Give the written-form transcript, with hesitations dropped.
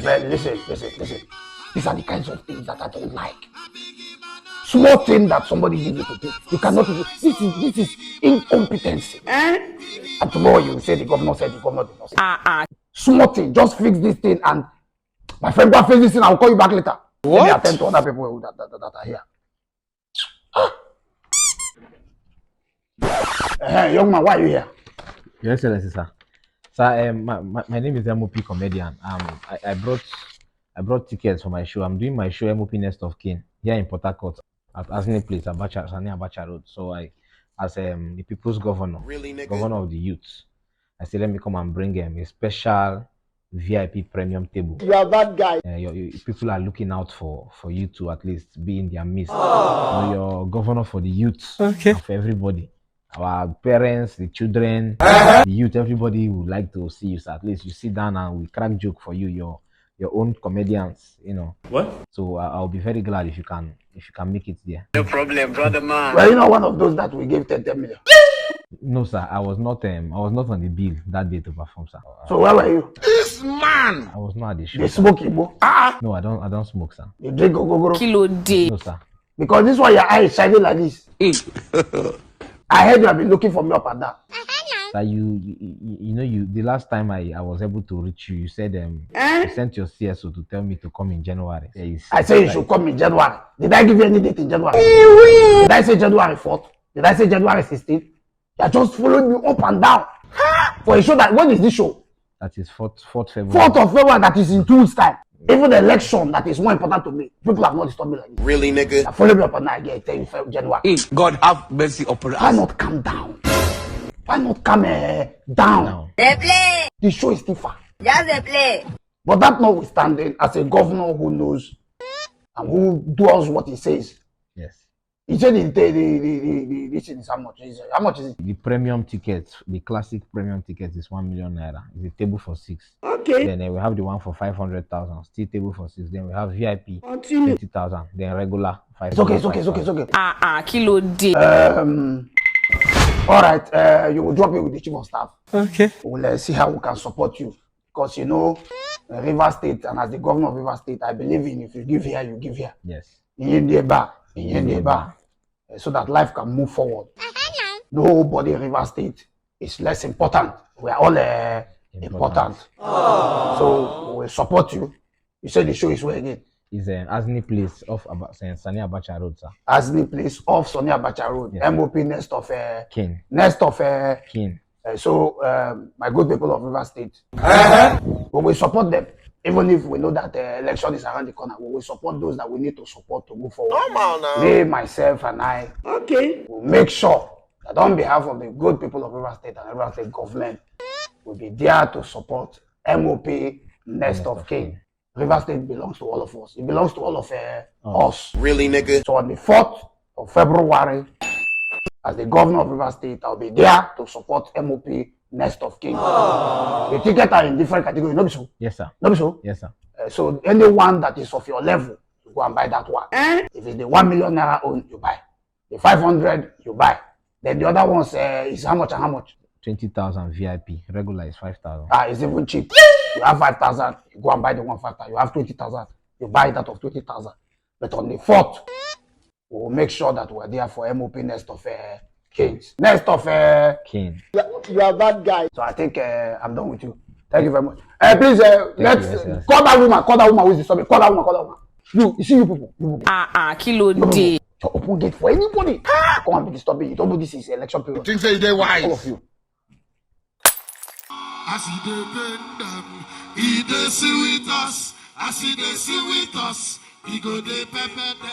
Man, listen. These are the kinds of things that I don't like. Small thing that somebody gives you to do, you cannot do. This is incompetency. And tomorrow you say the governor said, the governor did not say. Small thing, just fix this thing, and my friend, go fix this thing. I'll call you back later. What? Let me attend to other people that are here. Young man, why are you here? Your Excellency, sir. Sir, my name is MOP Comedian. I brought tickets for my show. I'm doing my show MOP Nest of Kin here in Port Harcourt at Asni Place, Sani Abacha Road. So as the people's governor, governor of the youth, I said, let me come and bring a special VIP premium table. You are that guy. People are looking out for you to at least be in their midst. You know, you're governor for the youth, okay, and for everybody. Our parents, the children, the youth, everybody would like to see you. So at least you sit down and we crack joke for you, your own comedians, you know. What? So I'll be very glad if you can make it there. No problem, brother man. Well, you know, one of those that we gave 10 million. No, sir. I was not on the bill that day to perform, sir. So where were you? This man. I was not at the show. You smoke, Igbo? No, I don't smoke, sir. You drink Ogogoro? Kilo day. No, sir. Because this one your eye is shining like this. I heard you have been looking for me up and down. Sir, you know the last time I was able to reach you, you said you sent your CSO to tell me to come in January. I said you should come in January. Did I give you any date in January? Did I say January 4th? Did I say January 16th? You are just following me up and down. For a show that, when is this show? That is 4th February. 4th of February, that is in 2 weeks' time. Even the election that is more important to me. People have not disturbed me like this. Really, nigga? I follow me up and down again, tell you January. God have mercy upon us. Why not calm down? Why not calm down? They play. The show is still far. Just they play. But that notwithstanding, as a governor who knows and who does what he says, yes. He said this thing is how much? How much is it? The premium ticket, the classic premium ticket is 1 million naira. It's a table for 6. Okay. Then we have the one for 500,000, still table for 6. Then we have VIP 20,000. Then regular 5,000. It's okay. Kilo day. All right. You will drop it with the chief of staff. Okay. We'll see how we can support you, because you know, River State, and as the governor of River State, I believe in if you give here, you give here. Yes. So that life can move forward. Nobody in River State is less important. We are all important. So we support you. You said the show is where again? It's an Asni Place off Sani Abacha Road, sir. Asni Place off Sani Abacha Road. Yes. MOP Nest of Kin. Nest of Kin. So my good people of River State, we will support them. Even if we know that the election is around the corner, we will support those that we need to support to move forward. Come on now. Me, myself, and I will make sure that on behalf of the good people of River State and River State government, will be there to support MOP Nest of Kin. River State belongs to all of us. It belongs to all of us. Really, nigga? So on the 4th of February, as the governor of River State, I'll be there to support MOP Nest of Kin. The tickets are in different categories. No be so? Yes, sir. No be so? Yes, sir. So anyone that is of your level, you go and buy that one. If it's the 1 million naira own, you buy. The 500, you buy. Then the other ones is how much and how much? 20,000 VIP. Regular is 5,000. It's even cheap. You have 5,000, you go and buy the one 5,000. You have 20,000, you buy that of 20,000. But on the 4th, we will make sure that we're there for MOP Nest of Kings. Nest of King. You are that guy. So I think I'm done with you. Thank you very much. Please let's call that woman. Call that woman who is disturbing. Call that woman. You see you people. Kilo day. So open gate for anybody. Come and be disturbing. You don't know this is election period. Things say they wise. All of you. I see the bend them, he dey see with us. I see they see with us. He go dey pepper them.